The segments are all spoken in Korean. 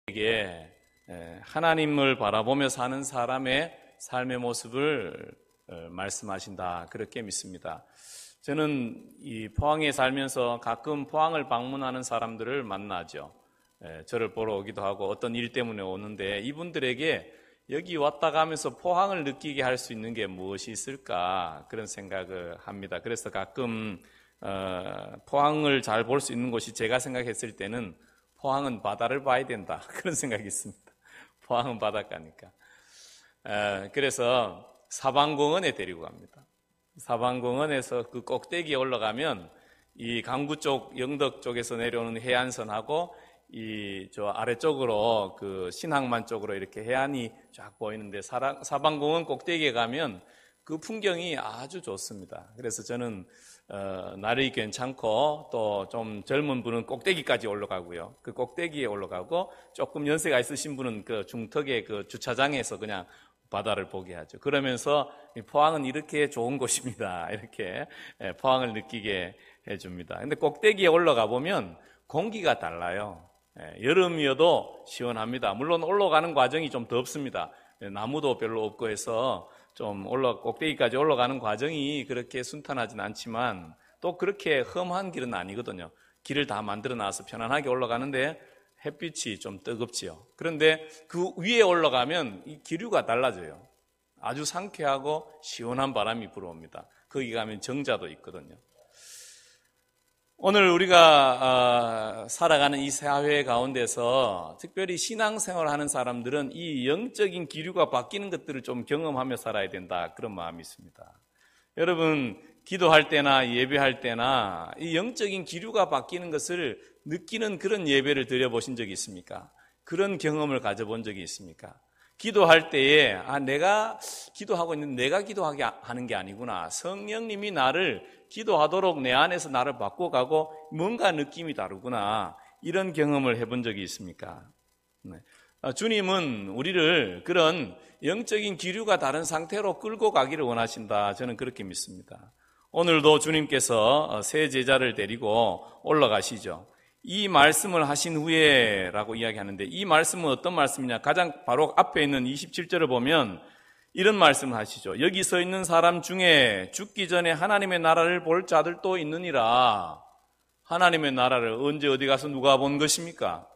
우리에게 하나님을 바라보며 사는 사람의 삶의 모습을 말씀하신다, 그렇게 믿습니다. 저는 이 포항에 살면서 가끔 포항을 방문하는 사람들을 만나죠. 저를 보러 오기도 하고 어떤 일 때문에 오는데, 이분들에게 여기 왔다 가면서 포항을 느끼게 할 수 있는 게 무엇이 있을까, 그런 생각을 합니다. 그래서 가끔 포항을 잘 볼 수 있는 곳이, 제가 생각했을 때는 포항은 바다를 봐야 된다, 그런 생각이 있습니다. 포항은 바닷가니까. 그래서 사방공원에 데리고 갑니다. 사방공원에서 그 꼭대기에 올라가면 이 강구 쪽, 영덕 쪽에서 내려오는 해안선하고 저 아래쪽으로 그 신항만 쪽으로 이렇게 해안이 쫙 보이는데, 사방공원 꼭대기에 가면 그 풍경이 아주 좋습니다. 그래서 저는 날이 괜찮고 또 좀 젊은 분은 꼭대기까지 올라가고요. 그 꼭대기에 올라가고 조금 연세가 있으신 분은 그 중턱의 그 주차장에서 그냥 바다를 보게 하죠. 그러면서 포항은 이렇게 좋은 곳입니다, 이렇게 포항을 느끼게 해줍니다. 근데 꼭대기에 올라가 보면 공기가 달라요. 여름이어도 시원합니다. 물론 올라가는 과정이 좀 덥습니다. 나무도 별로 없고 해서 좀 꼭대기까지 올라가는 과정이 그렇게 순탄하진 않지만 또 그렇게 험한 길은 아니거든요. 길을 다 만들어 놔서 편안하게 올라가는데 햇빛이 좀 뜨겁지요. 그런데 그 위에 올라가면 이 기류가 달라져요. 아주 상쾌하고 시원한 바람이 불어옵니다. 거기 가면 정자도 있거든요. 오늘 우리가 살아가는 이 사회 가운데서 특별히 신앙생활을 하는 사람들은 이 영적인 기류가 바뀌는 것들을 좀 경험하며 살아야 된다, 그런 마음이 있습니다. 여러분, 기도할 때나 예배할 때나 이 영적인 기류가 바뀌는 것을 느끼는 그런 예배를 드려보신 적이 있습니까? 그런 경험을 가져본 적이 있습니까? 기도할 때에 내가 기도하고 있는데 내가 기도하게 하는 게 아니구나, 성령님이 나를 기도하도록 내 안에서 나를 바꿔가고 뭔가 느낌이 다르구나, 이런 경험을 해본 적이 있습니까? 주님은 우리를 그런 영적인 기류가 다른 상태로 끌고 가기를 원하신다, 저는 그렇게 믿습니다. 오늘도 주님께서 새 제자를 데리고 올라가시죠. 이 말씀을 하신 후에 라고 이야기하는데, 이 말씀은 어떤 말씀이냐, 가장 바로 앞에 있는 27절을 보면 이런 말씀을 하시죠. 여기 서 있는 사람 중에 죽기 전에 하나님의 나라를 볼 자들도 있느니라. 하나님의 나라를 언제 어디 가서 누가 본 것입니까?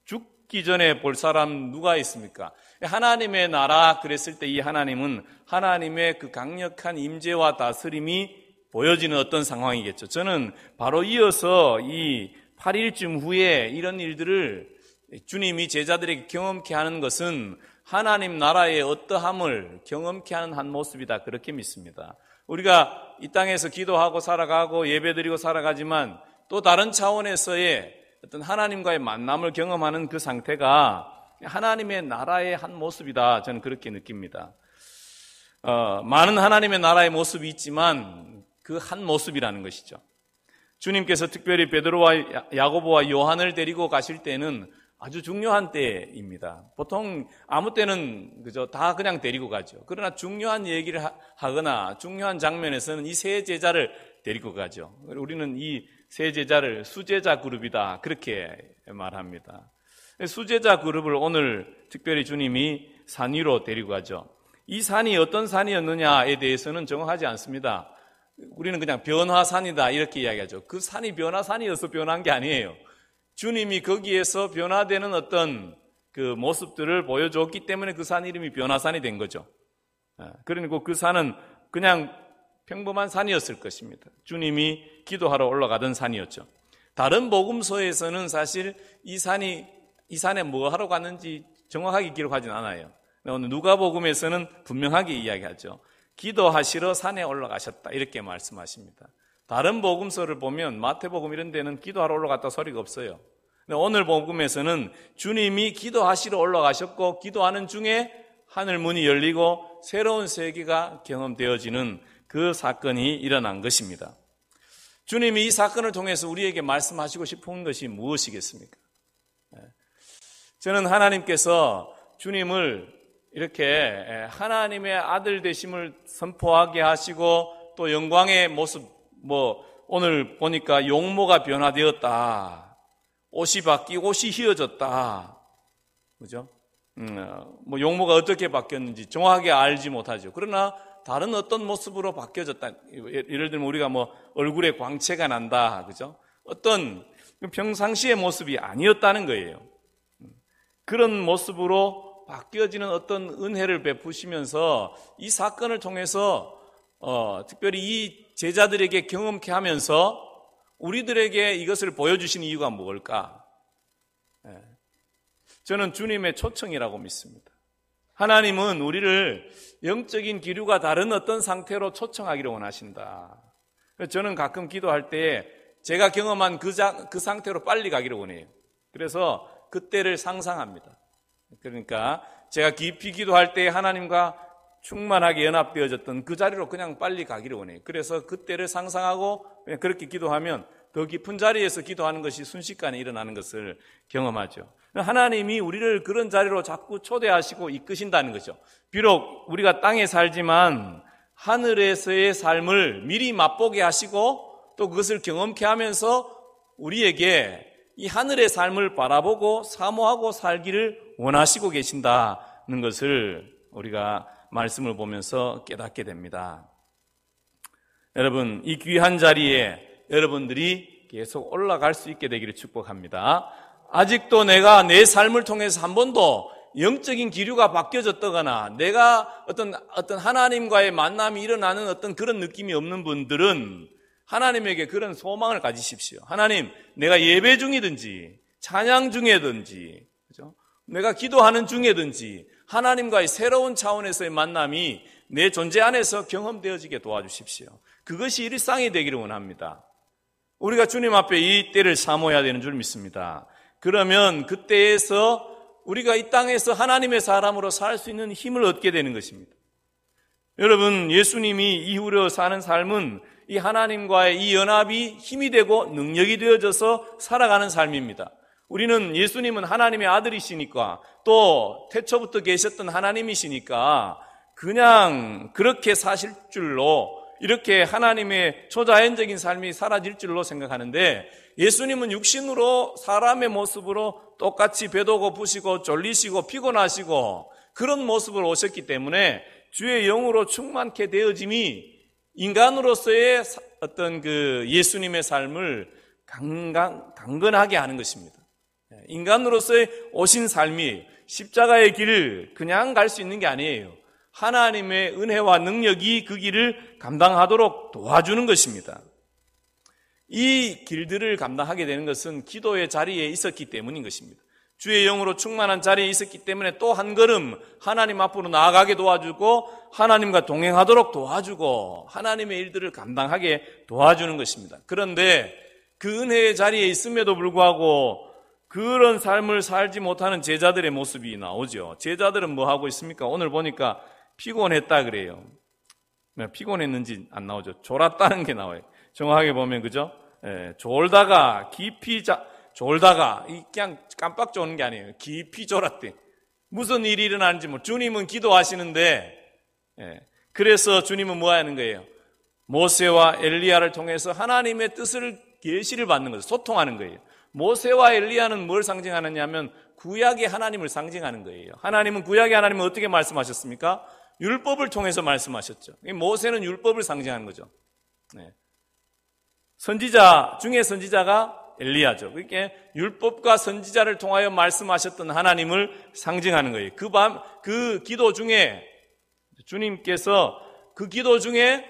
죽기 전에 볼 사람 누가 있습니까? 하나님의 나라 그랬을 때 이 하나님은 하나님의 그 강력한 임재와 다스림이 보여지는 어떤 상황이겠죠. 저는 바로 이어서 이 8일쯤 후에 이런 일들을 주님이 제자들에게 경험케 하는 것은 하나님 나라의 어떠함을 경험케 하는 한 모습이다, 그렇게 믿습니다. 우리가 이 땅에서 기도하고 살아가고 예배드리고 살아가지만 또 다른 차원에서의 어떤 하나님과의 만남을 경험하는 그 상태가 하나님의 나라의 한 모습이다, 저는 그렇게 느낍니다. 많은 하나님의 나라의 모습이 있지만 그 한 모습이라는 것이죠. 주님께서 특별히 베드로와 야고보와 요한을 데리고 가실 때는 아주 중요한 때입니다. 보통 아무 때는 그저 다 그냥 데리고 가죠. 그러나 중요한 얘기를 하거나 중요한 장면에서는 이 세 제자를 데리고 가죠. 우리는 이 세 제자를 수제자 그룹이다, 그렇게 말합니다. 수제자 그룹을 오늘 특별히 주님이 산 위로 데리고 가죠. 이 산이 어떤 산이었느냐에 대해서는 정확하지 않습니다. 우리는 그냥 변화산이다, 이렇게 이야기하죠. 그 산이 변화산이어서 변한 게 아니에요. 주님이 거기에서 변화되는 어떤 그 모습들을 보여줬기 때문에 그 산 이름이 변화산이 된 거죠. 그러니까 그 산은 그냥 평범한 산이었을 것입니다. 주님이 기도하러 올라가던 산이었죠. 다른 복음서에서는 사실 이 산에 뭐 하러 갔는지 정확하게 기록하진 않아요. 오늘 누가복음에서는 분명하게 이야기하죠. 기도하시러 산에 올라가셨다, 이렇게 말씀하십니다. 다른 복음서를 보면 마태복음 이런 데는 기도하러 올라갔다 소리가 없어요. 오늘 복음에서는 주님이 기도하시러 올라가셨고 기도하는 중에 하늘 문이 열리고 새로운 세계가 경험되어지는 그 사건이 일어난 것입니다. 주님이 이 사건을 통해서 우리에게 말씀하시고 싶은 것이 무엇이겠습니까? 저는 하나님께서 주님을 이렇게 하나님의 아들 되심을 선포하게 하시고 또 영광의 모습, 오늘 보니까 용모가 변화되었다. 옷이 바뀌고 옷이 휘어졌다. 그죠? 뭐 용모가 어떻게 바뀌었는지 정확하게 알지 못하죠. 그러나 다른 어떤 모습으로 바뀌어졌다. 예를 들면 우리가 뭐 얼굴에 광채가 난다. 그죠? 어떤 평상시의 모습이 아니었다는 거예요. 그런 모습으로 바뀌어지는 어떤 은혜를 베푸시면서 이 사건을 통해서 특별히 이 제자들에게 경험케 하면서 우리들에게 이것을 보여주신 이유가 뭘까? 저는 주님의 초청이라고 믿습니다. 하나님은 우리를 영적인 기류가 다른 어떤 상태로 초청하기를 원하신다. 저는 가끔 기도할 때 제가 경험한 그 상태로 빨리 가기를 원해요. 그래서 그때를 상상합니다. 그러니까 제가 깊이 기도할 때 하나님과 충만하게 연합되어졌던 그 자리로 그냥 빨리 가기를 원해요. 그래서 그때를 상상하고 그렇게 기도하면 더 깊은 자리에서 기도하는 것이 순식간에 일어나는 것을 경험하죠. 하나님이 우리를 그런 자리로 자꾸 초대하시고 이끄신다는 거죠. 비록 우리가 땅에 살지만 하늘에서의 삶을 미리 맛보게 하시고 또 그것을 경험케 하면서 우리에게 이 하늘의 삶을 바라보고 사모하고 살기를 원하시고 계신다는 것을 우리가 말씀을 보면서 깨닫게 됩니다. 여러분, 이 귀한 자리에 여러분들이 계속 올라갈 수 있게 되기를 축복합니다. 아직도 내가 내 삶을 통해서 한 번도 영적인 기류가 바뀌어졌다거나 내가 어떤 하나님과의 만남이 일어나는 어떤 그런 느낌이 없는 분들은 하나님에게 그런 소망을 가지십시오. 하나님, 내가 예배 중이든지 찬양 중이든지 그죠? 내가 기도하는 중이든지 하나님과의 새로운 차원에서의 만남이 내 존재 안에서 경험되어지게 도와주십시오. 그것이 일상이 되기를 원합니다. 우리가 주님 앞에 이 때를 사모해야 되는 줄 믿습니다. 그러면 그때에서 우리가 이 땅에서 하나님의 사람으로 살 수 있는 힘을 얻게 되는 것입니다. 여러분, 예수님이 이후로 사는 삶은 이 하나님과의 이 연합이 힘이 되고 능력이 되어져서 살아가는 삶입니다. 우리는 예수님은 하나님의 아들이시니까 또 태초부터 계셨던 하나님이시니까 그냥 그렇게 사실 줄로 이렇게 하나님의 초자연적인 삶이 사라질 줄로 생각하는데 예수님은 육신으로 사람의 모습으로 똑같이 배도 고프시고 졸리시고 피곤하시고 그런 모습으로 오셨기 때문에 주의 영으로 충만케 되어짐이 인간으로서의 어떤 그 예수님의 삶을 강건하게 하는 것입니다. 인간으로서의 오신 삶이 십자가의 길을 그냥 갈 수 있는 게 아니에요. 하나님의 은혜와 능력이 그 길을 감당하도록 도와주는 것입니다. 이 길들을 감당하게 되는 것은 기도의 자리에 있었기 때문인 것입니다. 주의 영으로 충만한 자리에 있었기 때문에 또 한 걸음 하나님 앞으로 나아가게 도와주고 하나님과 동행하도록 도와주고 하나님의 일들을 감당하게 도와주는 것입니다. 그런데 그 은혜의 자리에 있음에도 불구하고 그런 삶을 살지 못하는 제자들의 모습이 나오죠. 제자들은 뭐 하고 있습니까? 오늘 보니까 피곤했다 그래요. 피곤했는지 안 나오죠. 졸았다는 게 나와요. 정확하게 보면 그죠? 졸다가 깊이 졸다가 그냥 깜빡 조는 게 아니에요. 깊이 졸았대. 무슨 일이 일어나는지 주님은 기도하시는데 그래서 주님은 뭐 하는 거예요? 모세와 엘리야를 통해서 하나님의 뜻을 계시를 받는 거예요. 소통하는 거예요. 모세와 엘리야는 뭘 상징하느냐면 구약의 하나님을 상징하는 거예요. 하나님은 구약의 하나님은 어떻게 말씀하셨습니까? 율법을 통해서 말씀하셨죠. 모세는 율법을 상징하는 거죠. 선지자 중에 선지자가 엘리야죠. 그러니까 율법과 선지자를 통하여 말씀하셨던 하나님을 상징하는 거예요. 그 기도 중에 주님께서 그 기도 중에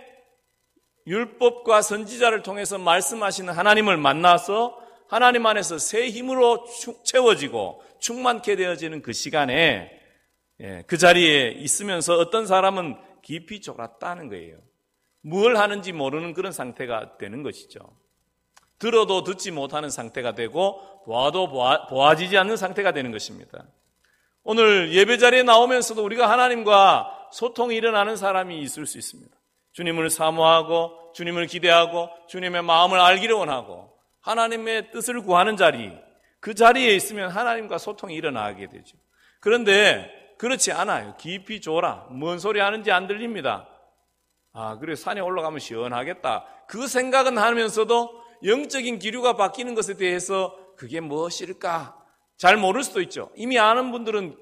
율법과 선지자를 통해서 말씀하시는 하나님을 만나서 하나님 안에서 새 힘으로 채워지고 충만케 되어지는 그 시간에 그 자리에 있으면서 어떤 사람은 깊이 졸았다는 거예요. 뭘 하는지 모르는 그런 상태가 되는 것이죠. 들어도 듣지 못하는 상태가 되고 보아도 보아지지 않는 상태가 되는 것입니다. 오늘 예배 자리에 나오면서도 우리가 하나님과 소통이 일어나는 사람이 있을 수 있습니다. 주님을 사모하고 주님을 기대하고 주님의 마음을 알기를 원하고 하나님의 뜻을 구하는 자리, 그 자리에 있으면 하나님과 소통이 일어나게 되죠. 그런데 그렇지 않아요. 깊이 졸아. 뭔 소리 하는지 안 들립니다. 그래 산에 올라가면 시원하겠다. 그 생각은 하면서도 영적인 기류가 바뀌는 것에 대해서 그게 무엇일까? 잘 모를 수도 있죠. 이미 아는 분들은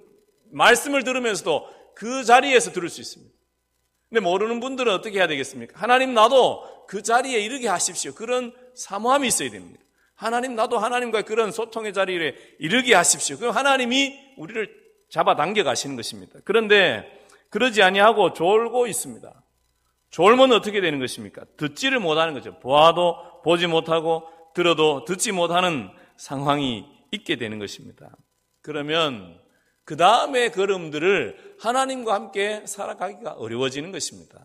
말씀을 들으면서도 그 자리에서 들을 수 있습니다. 근데 모르는 분들은 어떻게 해야 되겠습니까? 하나님 나도 그 자리에 이르게 하십시오. 그런 사모함이 있어야 됩니다. 하나님 나도 하나님과의 그런 소통의 자리에 이르게 하십시오. 그럼 하나님이 우리를 잡아당겨 가시는 것입니다. 그런데 그러지 아니하고 졸고 있습니다. 졸면 어떻게 되는 것입니까? 듣지를 못하는 거죠. 보아도 보지 못하고 들어도 듣지 못하는 상황이 있게 되는 것입니다. 그러면 그 다음의 걸음들을 하나님과 함께 살아가기가 어려워지는 것입니다.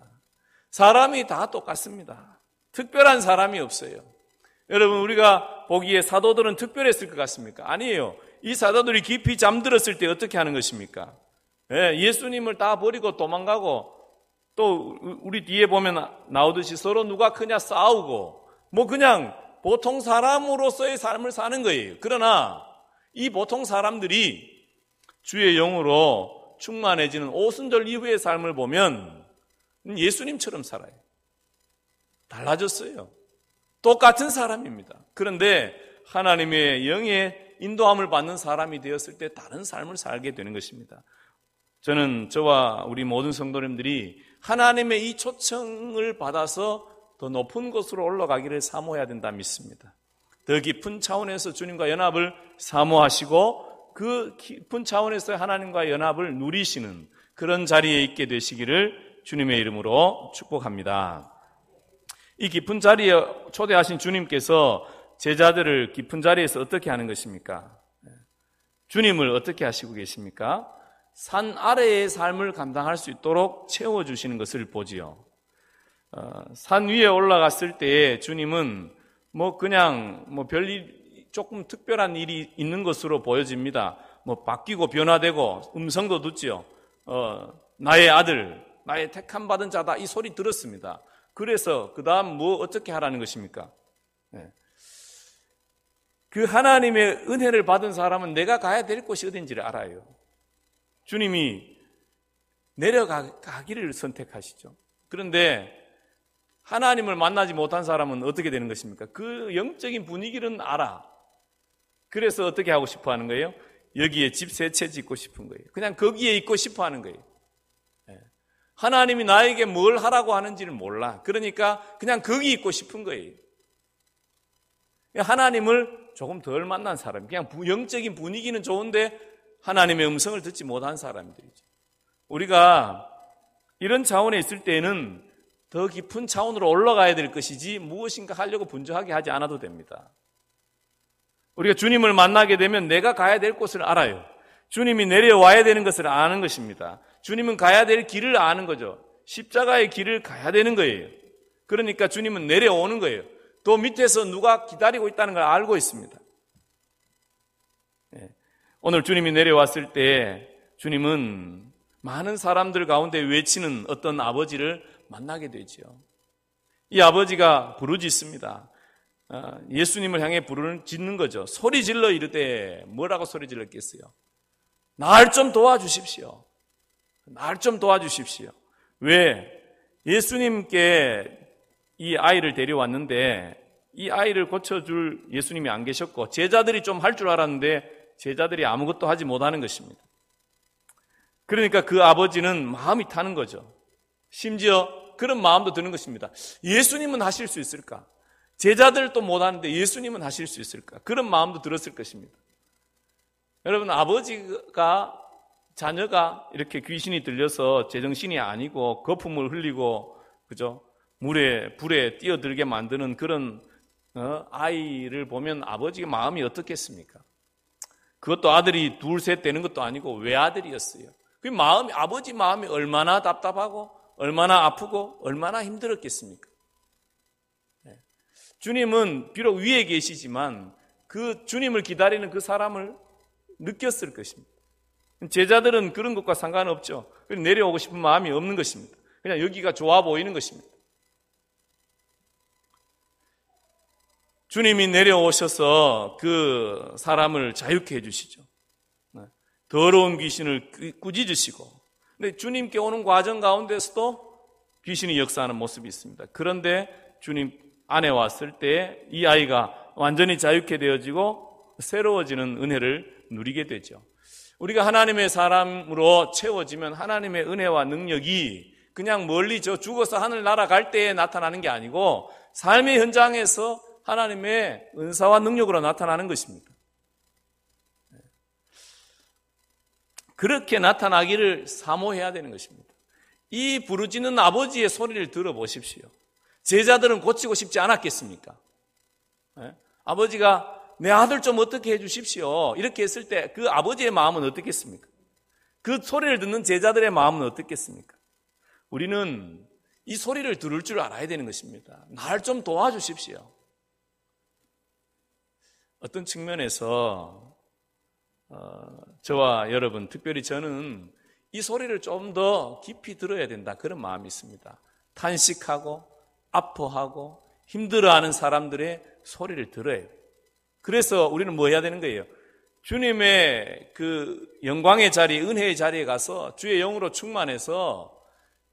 사람이 다 똑같습니다. 특별한 사람이 없어요. 여러분, 우리가 보기에 사도들은 특별했을 것 같습니까? 아니에요. 이 사도들이 깊이 잠들었을 때 어떻게 하는 것입니까? 예수님을 다 버리고 도망가고, 또 우리 뒤에 보면 나오듯이 서로 누가 크냐 싸우고, 그냥 보통 사람으로서의 삶을 사는 거예요. 그러나 이 보통 사람들이 주의 영으로 충만해지는 오순절 이후의 삶을 보면 예수님처럼 살아요. 달라졌어요. 똑같은 사람입니다. 그런데 하나님의 영의 인도함을 받는 사람이 되었을 때 다른 삶을 살게 되는 것입니다. 저는 저와 우리 모든 성도님들이 하나님의 이 초청을 받아서 더 높은 곳으로 올라가기를 사모해야 된다 믿습니다. 더 깊은 차원에서 주님과 연합을 사모하시고 그 깊은 차원에서 하나님과 연합을 누리시는 그런 자리에 있게 되시기를 주님의 이름으로 축복합니다. 이 깊은 자리에 초대하신 주님께서 제자들을 깊은 자리에서 어떻게 하는 것입니까? 주님을 어떻게 하시고 계십니까? 산 아래의 삶을 감당할 수 있도록 채워주시는 것을 보지요. 산 위에 올라갔을 때 주님은 그냥 별일, 조금 특별한 일이 있는 것으로 보여집니다. 바뀌고 변화되고 음성도 듣지요. 나의 아들, 나의 택함 받은 자다, 이 소리 들었습니다. 그래서 그 다음 어떻게 하라는 것입니까? 그 하나님의 은혜를 받은 사람은 내가 가야 될 곳이 어딘지를 알아요. 주님이 내려가기를 선택하시죠. 그런데 하나님을 만나지 못한 사람은 어떻게 되는 것입니까? 그 영적인 분위기는 알아. 그래서 어떻게 하고 싶어 하는 거예요? 여기에 집 세 채 짓고 싶은 거예요. 그냥 거기에 있고 싶어 하는 거예요. 하나님이 나에게 뭘 하라고 하는지를 몰라. 그러니까 그냥 거기 있고 싶은 거예요. 하나님을 조금 덜 만난 사람, 그냥 영적인 분위기는 좋은데 하나님의 음성을 듣지 못한 사람들이죠. 우리가 이런 차원에 있을 때는 더 깊은 차원으로 올라가야 될 것이지 무엇인가 하려고 분주하게 하지 않아도 됩니다. 우리가 주님을 만나게 되면 내가 가야 될 곳을 알아요. 주님이 내려와야 되는 것을 아는 것입니다. 주님은 가야 될 길을 아는 거죠. 십자가의 길을 가야 되는 거예요. 그러니까 주님은 내려오는 거예요. 또 밑에서 누가 기다리고 있다는 걸 알고 있습니다. 오늘 주님이 내려왔을 때 주님은 많은 사람들 가운데 외치는 어떤 아버지를 만나게 되죠. 이 아버지가 부르짖습니다. 예수님을 향해 짓는 거죠. 소리 질러 이르되 뭐라고 소리 질렀겠어요? 날 좀 도와주십시오. 날 좀 도와주십시오. 왜? 예수님께 이 아이를 데려왔는데 이 아이를 고쳐줄 예수님이 안 계셨고 제자들이 좀 할 줄 알았는데 제자들이 아무것도 하지 못하는 것입니다. 그러니까 그 아버지는 마음이 타는 거죠. 심지어 그런 마음도 드는 것입니다. 예수님은 하실 수 있을까? 제자들도 못하는데 예수님은 하실 수 있을까? 그런 마음도 들었을 것입니다. 여러분, 아버지가 자녀가 이렇게 귀신이 들려서 제정신이 아니고 거품을 흘리고 그죠? 불에 뛰어들게 만드는 그런 아이를 보면 아버지의 마음이 어떻겠습니까? 그것도 아들이 둘, 셋 되는 것도 아니고 외아들이었어요. 그 마음이, 아버지 마음이 얼마나 답답하고 얼마나 아프고 얼마나 힘들었겠습니까? 주님은 비록 위에 계시지만 그 주님을 기다리는 그 사람을 느꼈을 것입니다. 제자들은 그런 것과 상관없죠. 내려오고 싶은 마음이 없는 것입니다. 그냥 여기가 좋아 보이는 것입니다. 주님이 내려오셔서 그 사람을 자유케 해주시죠. 더러운 귀신을 꾸짖으시고, 근데 주님께 오는 과정 가운데서도 귀신이 역사하는 모습이 있습니다. 그런데 주님 안에 왔을 때 이 아이가 완전히 자유케 되어지고 새로워지는 은혜를 누리게 되죠. 우리가 하나님의 사람으로 채워지면 하나님의 은혜와 능력이 그냥 멀리 저 죽어서 하늘 날아갈 때에 나타나는 게 아니고 삶의 현장에서 하나님의 은사와 능력으로 나타나는 것입니다. 그렇게 나타나기를 사모해야 되는 것입니다. 이 부르짖는 아버지의 소리를 들어보십시오. 제자들은 고치고 싶지 않았겠습니까? 아버지가 내 아들 좀 어떻게 해주십시오. 이렇게 했을 때 그 아버지의 마음은 어떻겠습니까? 그 소리를 듣는 제자들의 마음은 어떻겠습니까? 우리는 이 소리를 들을 줄 알아야 되는 것입니다. 날 좀 도와주십시오. 어떤 측면에서 저와 여러분, 특별히 저는 이 소리를 좀 더 깊이 들어야 된다, 그런 마음이 있습니다. 탄식하고 아파하고 힘들어하는 사람들의 소리를 들어야 돼요. 그래서 우리는 뭐 해야 되는 거예요? 주님의 그 영광의 자리, 은혜의 자리에 가서 주의 영으로 충만해서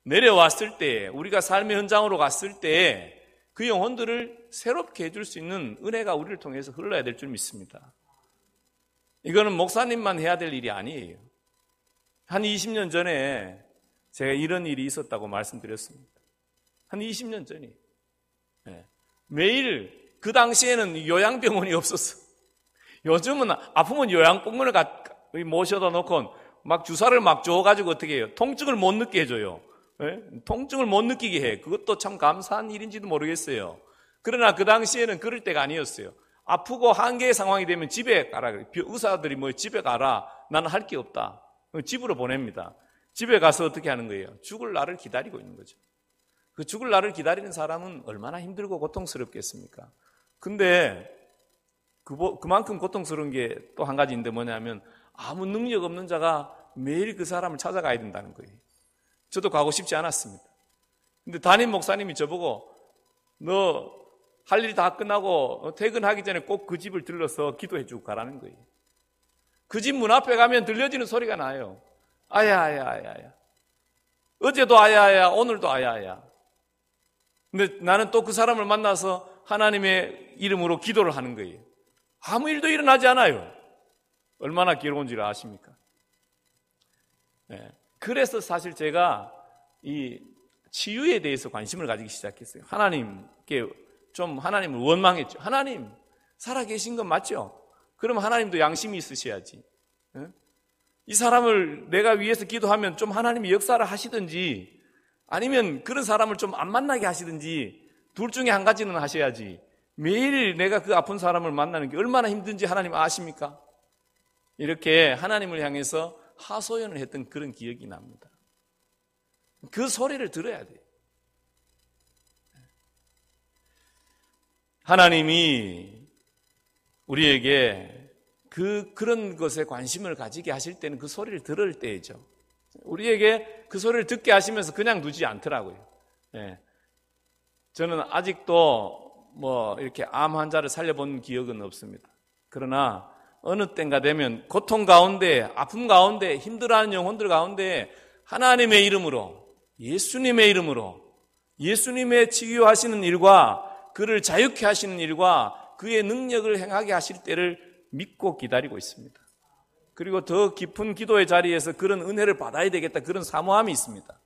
내려왔을 때, 우리가 삶의 현장으로 갔을 때 그 영혼들을 새롭게 해줄 수 있는 은혜가 우리를 통해서 흘러야 될 줄 믿습니다. 이거는 목사님만 해야 될 일이 아니에요. 한 20년 전에 제가 이런 일이 있었다고 말씀드렸습니다. 한 20년 전이. 매일, 그 당시에는 요양병원이 없었어. 요즘은 아프면 요양병원을 모셔다 놓고 막 주사를 막 줘가지고 어떻게 해요? 통증을 못 느끼게 해줘요. 통증을 못 느끼게 해. 그것도 참 감사한 일인지도 모르겠어요. 그러나 그 당시에는 그럴 때가 아니었어요. 아프고 한계의 상황이 되면 집에 가라. 의사들이 뭐 집에 가라. 나는 할 게 없다. 집으로 보냅니다. 집에 가서 어떻게 하는 거예요? 죽을 날을 기다리고 있는 거죠. 그 죽을 날을 기다리는 사람은 얼마나 힘들고 고통스럽겠습니까? 근데 그만큼 고통스러운 게 또 한 가지 있는데 뭐냐면 아무 능력 없는 자가 매일 그 사람을 찾아가야 된다는 거예요. 저도 가고 싶지 않았습니다. 근데 담임 목사님이 저보고 너 할 일이 다 끝나고 퇴근하기 전에 꼭 그 집을 들러서 기도해 주고 가라는 거예요. 그 집 문 앞에 가면 들려지는 소리가 나요. 아야야야야. 어제도 아야야, 오늘도 아야야. 근데 나는 또 그 사람을 만나서 하나님의 이름으로 기도를 하는 거예요. 아무 일도 일어나지 않아요. 얼마나 괴로운지를 아십니까? 그래서 사실 제가 이 치유에 대해서 관심을 가지기 시작했어요. 하나님께 좀 하나님을 원망했죠. 하나님, 살아계신 건 맞죠? 그럼 하나님도 양심이 있으셔야지. 이 사람을 내가 위해서 기도하면 좀 하나님이 역사를 하시든지 아니면 그런 사람을 좀 안 만나게 하시든지 둘 중에 한 가지는 하셔야지. 매일 내가 그 아픈 사람을 만나는 게 얼마나 힘든지 하나님 아십니까? 이렇게 하나님을 향해서 하소연을 했던 그런 기억이 납니다. 그 소리를 들어야 돼요. 하나님이 우리에게 그런 것에 관심을 가지게 하실 때는 그 소리를 들을 때이죠. 우리에게 그 소리를 듣게 하시면서 그냥 두지 않더라고요. 저는 아직도 뭐 이렇게 암 환자를 살려본 기억은 없습니다. 그러나 어느 때인가 되면 고통 가운데, 아픔 가운데, 힘들어하는 영혼들 가운데 하나님의 이름으로, 예수님의 이름으로, 예수님의 치유하시는 일과 그를 자유케 하시는 일과 그의 능력을 행하게 하실 때를 믿고 기다리고 있습니다. 그리고 더 깊은 기도의 자리에서 그런 은혜를 받아야 되겠다, 그런 사모함이 있습니다.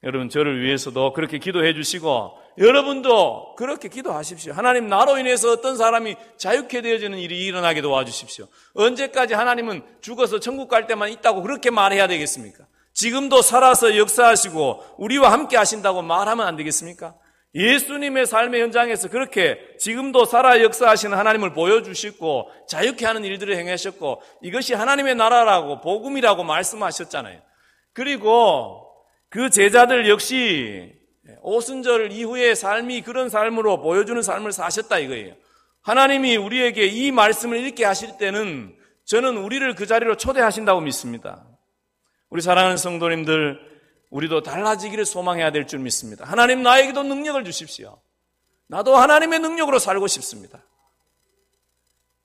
여러분, 저를 위해서도 그렇게 기도해 주시고 여러분도 그렇게 기도하십시오. 하나님, 나로 인해서 어떤 사람이 자유케 되어지는 일이 일어나게 도와주십시오. 언제까지 하나님은 죽어서 천국 갈 때만 있다고 그렇게 말해야 되겠습니까? 지금도 살아서 역사하시고 우리와 함께 하신다고 말하면 안 되겠습니까? 예수님의 삶의 현장에서 그렇게 지금도 살아 역사하시는 하나님을 보여주시고 자유케 하는 일들을 행하셨고 이것이 하나님의 나라라고 복음이라고 말씀하셨잖아요. 그리고 그 제자들 역시 오순절 이후의 삶이 그런 삶으로 보여주는 삶을 사셨다 이거예요. 하나님이 우리에게 이 말씀을 읽게 하실 때는 저는 우리를 그 자리로 초대하신다고 믿습니다. 우리 사랑하는 성도님들, 우리도 달라지기를 소망해야 될 줄 믿습니다. 하나님, 나에게도 능력을 주십시오. 나도 하나님의 능력으로 살고 싶습니다.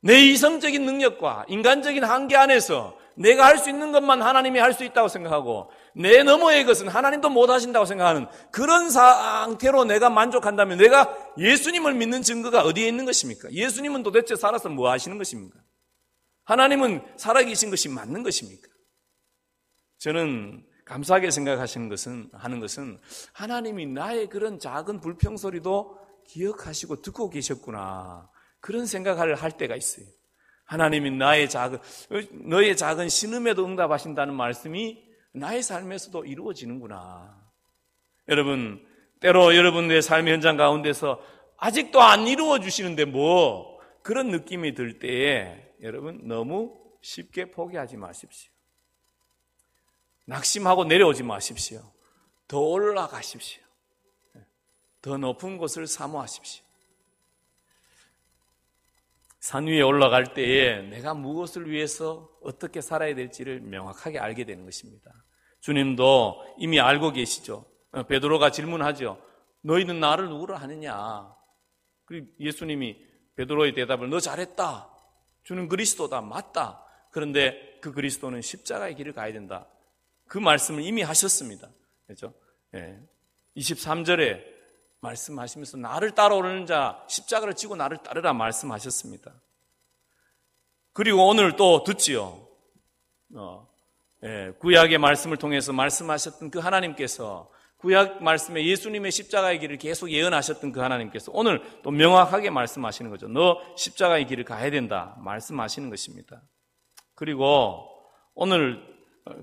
내 이성적인 능력과 인간적인 한계 안에서 내가 할 수 있는 것만 하나님이 할 수 있다고 생각하고 내 너머의 것은 하나님도 못 하신다고 생각하는 그런 상태로 내가 만족한다면 내가 예수님을 믿는 증거가 어디에 있는 것입니까? 예수님은 도대체 살아서 뭐 하시는 것입니까? 하나님은 살아계신 것이 맞는 것입니까? 저는 감사하게 생각하시는 것은, 하는 것은 하나님이 나의 그런 작은 불평소리도 기억하시고 듣고 계셨구나. 그런 생각을 할 때가 있어요. 하나님이 너의 작은 신음에도 응답하신다는 말씀이 나의 삶에서도 이루어지는구나. 여러분, 때로 여러분의 삶의 현장 가운데서 아직도 안 이루어 주시는데 뭐 그런 느낌이 들 때에 여러분 너무 쉽게 포기하지 마십시오. 낙심하고 내려오지 마십시오. 더 올라가십시오. 더 높은 곳을 사모하십시오. 산 위에 올라갈 때에 내가 무엇을 위해서 어떻게 살아야 될지를 명확하게 알게 되는 것입니다. 주님도 이미 알고 계시죠. 베드로가 질문하죠. 너희는 나를 누구로 하느냐? 그리고 예수님이 베드로의 대답을 너 잘했다. 주는 그리스도다. 맞다. 그런데 그 그리스도는 십자가의 길을 가야 된다. 그 말씀을 이미 하셨습니다. 그렇죠? 23절에 말씀하시면서 나를 따라오는 자 십자가를 지고 나를 따르라 말씀하셨습니다. 그리고 오늘 또 듣지요. 구약의 말씀을 통해서 말씀하셨던 그 하나님께서 구약 말씀에 예수님의 십자가의 길을 계속 예언하셨던 그 하나님께서 오늘 또 명확하게 말씀하시는 거죠. 너 십자가의 길을 가야 된다 말씀하시는 것입니다. 그리고 오늘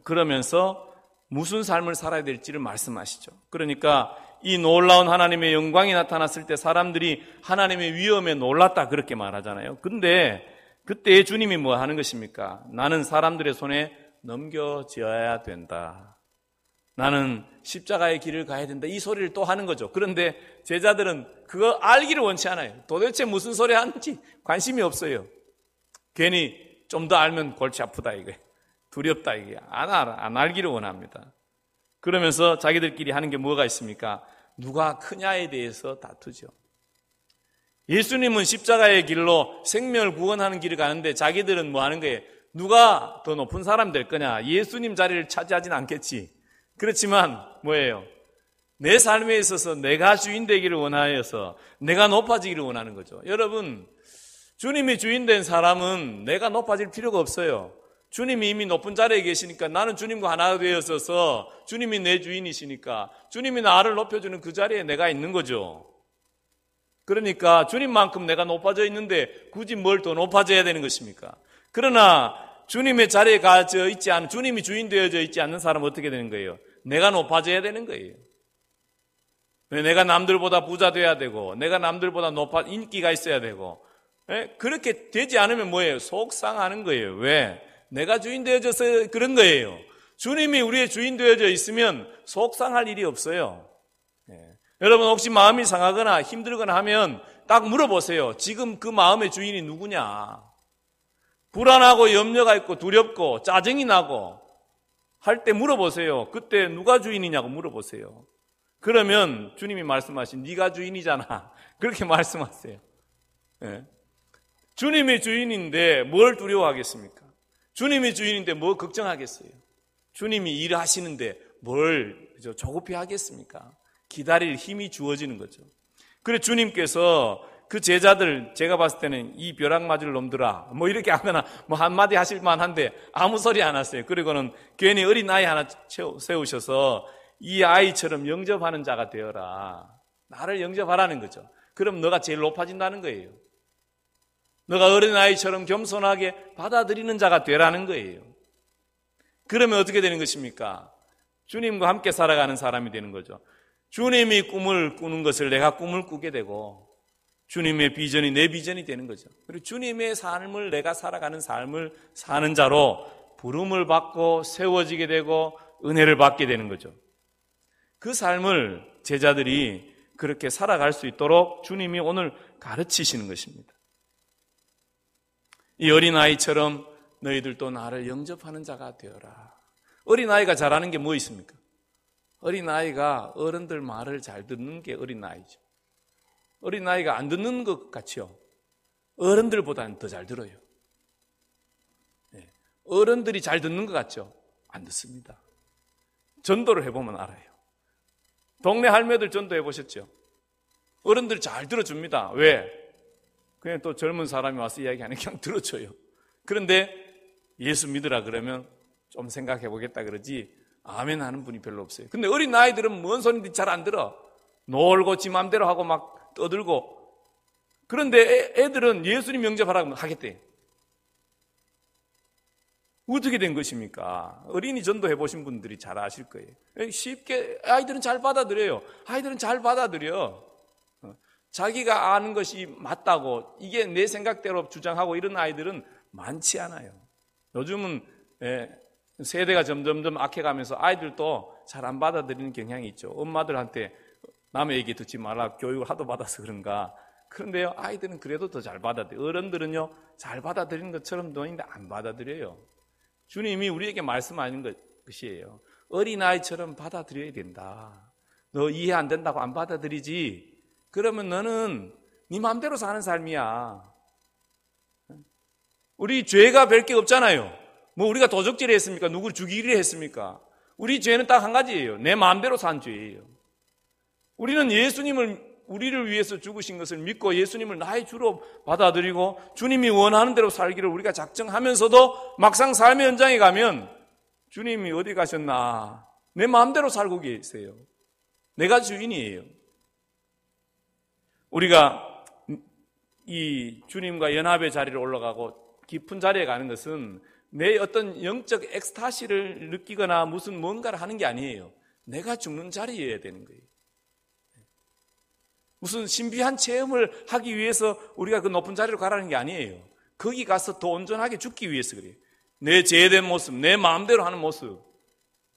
그러면서 무슨 삶을 살아야 될지를 말씀하시죠. 그러니까 이 놀라운 하나님의 영광이 나타났을 때 사람들이 하나님의 위엄에 놀랐다 그렇게 말하잖아요. 근데 그때 주님이 뭐 하는 것입니까? 나는 사람들의 손에 넘겨져야 된다. 나는 십자가의 길을 가야 된다. 이 소리를 또 하는 거죠. 그런데 제자들은 그거 알기를 원치 않아요. 도대체 무슨 소리 하는지 관심이 없어요. 괜히 좀 더 알면 골치 아프다 이거예요. 두렵다 이게 안 알기를 원합니다. 그러면서 자기들끼리 하는 게 뭐가 있습니까? 누가 크냐에 대해서 다투죠. 예수님은 십자가의 길로 생명을 구원하는 길을 가는데 자기들은 뭐 하는 거예요? 누가 더 높은 사람 될 거냐? 예수님 자리를 차지하진 않겠지. 그렇지만 뭐예요? 내 삶에 있어서 내가 주인 되기를 원하여서 내가 높아지기를 원하는 거죠. 여러분, 주님이 주인 된 사람은 내가 높아질 필요가 없어요. 주님이 이미 높은 자리에 계시니까 나는 주님과 하나 되었어서 주님이 내 주인이시니까 주님이 나를 높여주는 그 자리에 내가 있는 거죠. 그러니까 주님만큼 내가 높아져 있는데 굳이 뭘 더 높아져야 되는 것입니까? 그러나 주님의 자리에 가져 있지 않은, 주님이 주인 되어져 있지 않는 사람은 어떻게 되는 거예요? 내가 높아져야 되는 거예요. 내가 남들보다 부자 돼야 되고 내가 남들보다 인기가 있어야 되고 그렇게 되지 않으면 뭐예요? 속상하는 거예요. 왜? 내가 주인 되어져서 그런 거예요. 주님이 우리의 주인 되어져 있으면 속상할 일이 없어요. 여러분 혹시 마음이 상하거나 힘들거나 하면 딱 물어보세요. 지금 그 마음의 주인이 누구냐? 불안하고 염려가 있고 두렵고 짜증이 나고 할 때 물어보세요. 그때 누가 주인이냐고 물어보세요. 그러면 주님이 말씀하신 네가 주인이잖아. 그렇게 말씀하세요. 주님이 주인인데 뭘 두려워하겠습니까? 주님이 주인인데 뭐 걱정하겠어요? 주님이 일하시는데 뭘 조급해 하겠습니까? 기다릴 힘이 주어지는 거죠. 그래 주님께서 그 제자들 제가 봤을 때는 이 벼락 맞을 놈들아 뭐 이렇게 하거나 뭐 한마디 하실 만한데 아무 소리 안 하세요. 그리고는 괜히 어린 아이 하나 세우셔서 이 아이처럼 영접하는 자가 되어라. 나를 영접하라는 거죠. 그럼 너가 제일 높아진다는 거예요. 너가 어린아이처럼 겸손하게 받아들이는 자가 되라는 거예요. 그러면 어떻게 되는 것입니까? 주님과 함께 살아가는 사람이 되는 거죠. 주님이 꿈을 꾸는 것을 내가 꿈을 꾸게 되고 주님의 비전이 내 비전이 되는 거죠. 그리고 주님의 삶을 내가 살아가는 삶을 사는 자로 부름을 받고 세워지게 되고 은혜를 받게 되는 거죠. 그 삶을 제자들이 그렇게 살아갈 수 있도록 주님이 오늘 가르치시는 것입니다. 이 어린아이처럼 너희들도 나를 영접하는 자가 되어라. 어린아이가 잘하는 게 뭐 있습니까? 어린아이가 어른들 말을 잘 듣는 게 어린아이죠. 어린아이가 안 듣는 것 같죠? 어른들보다는 더 잘 들어요. 어른들이 잘 듣는 것 같죠? 안 듣습니다. 전도를 해보면 알아요. 동네 할매들 전도해 보셨죠? 어른들 잘 들어줍니다. 왜? 그냥 또 젊은 사람이 와서 이야기하는 그냥 들어줘요. 그런데 예수 믿으라 그러면 좀 생각해 보겠다 그러지 아멘 하는 분이 별로 없어요. 근데 어린 아이들은 뭔 소리인지 잘 안 들어. 놀고 지 맘대로 하고 막 떠들고. 그런데 애들은 예수님 영접하라고 하겠대. 어떻게 된 것입니까? 어린이 전도해 보신 분들이 잘 아실 거예요. 쉽게 아이들은 잘 받아들여요. 아이들은 잘 받아들여. 자기가 아는 것이 맞다고 이게 내 생각대로 주장하고 이런 아이들은 많지 않아요. 요즘은 세대가 점점점 악해가면서 아이들도 잘 안 받아들이는 경향이 있죠. 엄마들한테 남의 얘기 듣지 말라 교육을 하도 받아서 그런가. 그런데요, 아이들은 그래도 더 잘 받아들여요. 어른들은요, 잘 받아들이는 것처럼 보이는데 안 받아들여요. 주님이 우리에게 말씀하는 것이에요. 어린아이처럼 받아들여야 된다. 너 이해 안 된다고 안 받아들이지? 그러면 너는 네 마음대로 사는 삶이야. 우리 죄가 별 게 없잖아요. 뭐 우리가 도적질을 했습니까? 누구를 죽이기를 했습니까? 우리 죄는 딱 한 가지예요. 내 마음대로 산 죄예요. 우리는 예수님을 우리를 위해서 죽으신 것을 믿고 예수님을 나의 주로 받아들이고 주님이 원하는 대로 살기를 우리가 작정하면서도 막상 삶의 현장에 가면 주님이 어디 가셨나? 내 마음대로 살고 계세요. 내가 주인이에요. 우리가 이 주님과 연합의 자리를 올라가고 깊은 자리에 가는 것은 내 어떤 영적 엑스타시를 느끼거나 무슨 뭔가를 하는 게 아니에요. 내가 죽는 자리여야 되는 거예요. 무슨 신비한 체험을 하기 위해서 우리가 그 높은 자리로 가라는 게 아니에요. 거기 가서 더 온전하게 죽기 위해서 그래요. 내 제된 모습, 내 마음대로 하는 모습,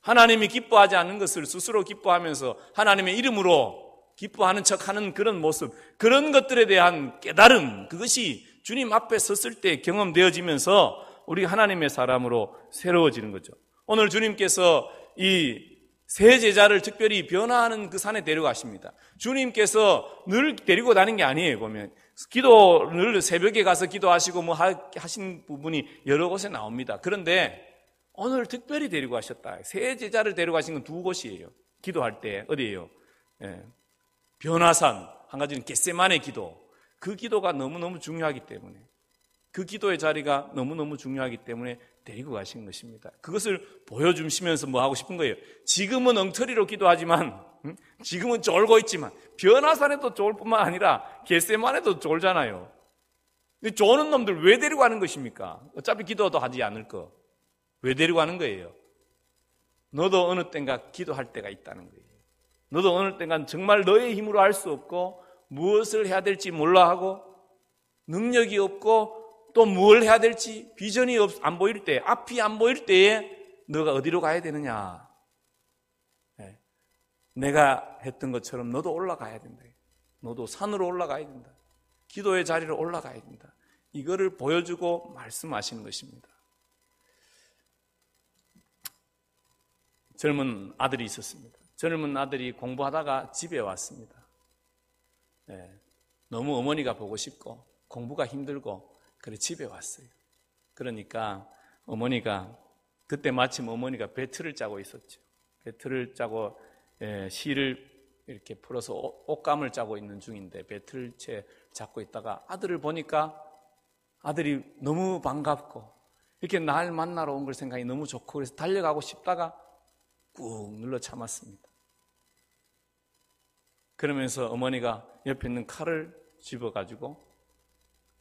하나님이 기뻐하지 않는 것을 스스로 기뻐하면서 하나님의 이름으로 기뻐하는 척하는 그런 모습, 그런 것들에 대한 깨달음, 그것이 주님 앞에 섰을 때 경험되어지면서 우리가 하나님의 사람으로 새로워지는 거죠. 오늘 주님께서 이 세 제자를 특별히 변화하는 그 산에 데려가십니다. 주님께서 늘 데리고 다니는 게 아니에요. 보면 기도를 새벽에 가서 기도하시고 뭐 하신 부분이 여러 곳에 나옵니다. 그런데 오늘 특별히 데리고 가셨다. 세 제자를 데려가신 건 두 곳이에요. 기도할 때 어디예요? 변화산, 한 가지는 겟세마네 기도. 그 기도가 너무너무 중요하기 때문에, 그 기도의 자리가 너무너무 중요하기 때문에 데리고 가신 것입니다. 그것을 보여주시면서 뭐 하고 싶은 거예요? 지금은 엉터리로 기도하지만, 지금은 쫄고 있지만, 변화산에도 쫄 뿐만 아니라 겟세마네도 쫄잖아요. 쫄는 놈들 왜 데리고 가는 것입니까? 어차피 기도도 하지 않을 거. 왜 데리고 가는 거예요? 너도 어느 땐가 기도할 때가 있다는 거예요. 너도 어느 땐가 정말 너의 힘으로 할 수 없고 무엇을 해야 될지 몰라 하고 능력이 없고 또 뭘 해야 될지 비전이 안 보일 때, 앞이 안 보일 때에 너가 어디로 가야 되느냐. 내가 했던 것처럼 너도 올라가야 된다. 너도 산으로 올라가야 된다. 기도의 자리로 올라가야 된다. 이거를 보여주고 말씀하시는 것입니다. 젊은 아들이 있었습니다. 젊은 아들이 공부하다가 집에 왔습니다. 너무 어머니가 보고 싶고 공부가 힘들고 그래 집에 왔어요. 그러니까 어머니가 그때 마침 어머니가 배틀을 짜고 있었죠. 배틀을 짜고 실을 이렇게 풀어서 옷감을 짜고 있는 중인데 배틀채 잡고 있다가 아들을 보니까 아들이 너무 반갑고 이렇게 날 만나러 온 걸 생각이 너무 좋고 그래서 달려가고 싶다가 꾹 눌러 참았습니다. 그러면서 어머니가 옆에 있는 칼을 집어가지고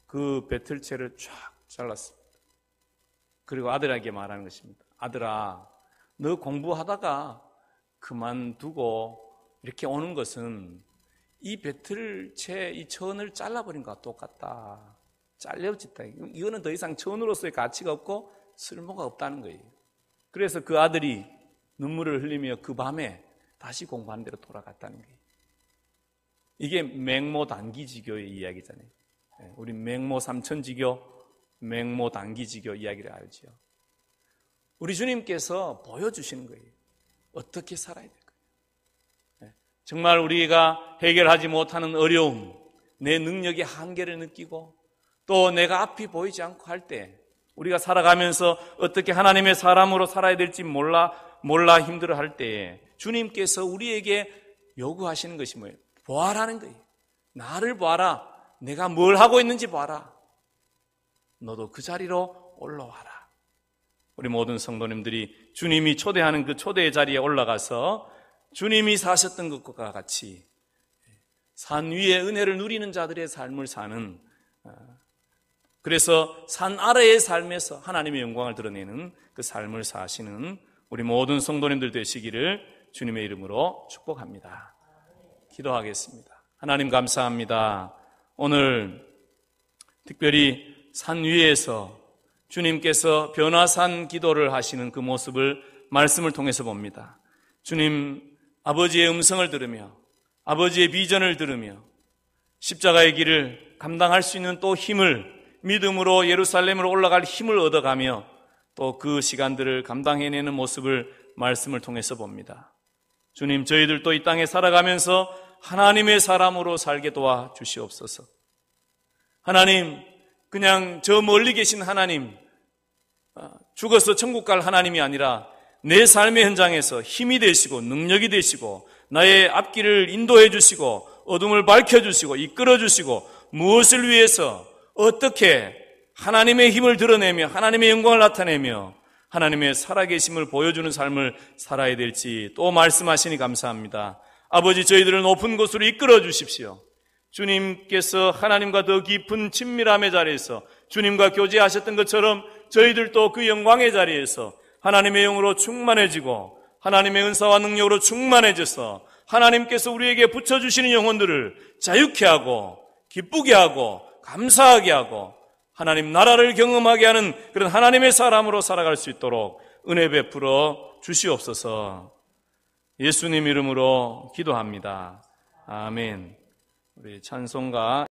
그 배틀채를 쫙 잘랐습니다. 그리고 아들에게 말하는 것입니다. 아들아, 너 공부하다가 그만두고 이렇게 오는 것은 이 배틀채, 이 천을 잘라버린 것과 똑같다. 잘려졌다. 이거는 더 이상 천으로서의 가치가 없고 쓸모가 없다는 거예요. 그래서 그 아들이 눈물을 흘리며 그 밤에 다시 공부하는 대로 돌아갔다는 거예요. 이게 맹모단기지교의 이야기잖아요. 우리 맹모삼천지교, 맹모단기지교 이야기를 알죠. 우리 주님께서 보여주시는 거예요. 어떻게 살아야 될까요? 정말 우리가 해결하지 못하는 어려움, 내 능력의 한계를 느끼고 또 내가 앞이 보이지 않고 할 때 우리가 살아가면서 어떻게 하나님의 사람으로 살아야 될지 몰라 몰라 힘들어할 때에 주님께서 우리에게 요구하시는 것이 뭐예요? 보아라는 거예요. 나를 보아라. 내가 뭘 하고 있는지 봐라. 너도 그 자리로 올라와라. 우리 모든 성도님들이 주님이 초대하는 그 초대의 자리에 올라가서 주님이 사셨던 것과 같이 산 위에 은혜를 누리는 자들의 삶을 사는, 그래서 산 아래의 삶에서 하나님의 영광을 드러내는 그 삶을 사시는 우리 모든 성도님들 되시기를 주님의 이름으로 축복합니다. 기도하겠습니다. 하나님 감사합니다. 오늘 특별히 산 위에서 주님께서 변화산 기도를 하시는 그 모습을 말씀을 통해서 봅니다. 주님 아버지의 음성을 들으며 아버지의 비전을 들으며 십자가의 길을 감당할 수 있는 또 힘을, 믿음으로 예루살렘으로 올라갈 힘을 얻어가며 또 그 시간들을 감당해내는 모습을 말씀을 통해서 봅니다. 주님, 저희들도 이 땅에 살아가면서 하나님의 사람으로 살게 도와주시옵소서. 하나님, 그냥 저 멀리 계신 하나님, 죽어서 천국 갈 하나님이 아니라 내 삶의 현장에서 힘이 되시고 능력이 되시고 나의 앞길을 인도해 주시고 어둠을 밝혀주시고 이끌어주시고 무엇을 위해서 어떻게 하나님의 힘을 드러내며 하나님의 영광을 나타내며 하나님의 살아계심을 보여주는 삶을 살아야 될지 또 말씀하시니 감사합니다. 아버지, 저희들을 높은 곳으로 이끌어 주십시오. 주님께서 하나님과 더 깊은 친밀함의 자리에서 주님과 교제하셨던 것처럼 저희들도 그 영광의 자리에서 하나님의 영으로 충만해지고 하나님의 은사와 능력으로 충만해져서 하나님께서 우리에게 붙여주시는 영혼들을 자유케 하고 기쁘게 하고 감사하게 하고 하나님 나라를 경험하게 하는 그런 하나님의 사람으로 살아갈 수 있도록 은혜 베풀어 주시옵소서. 예수님 이름으로 기도합니다. 아멘. 우리 찬송가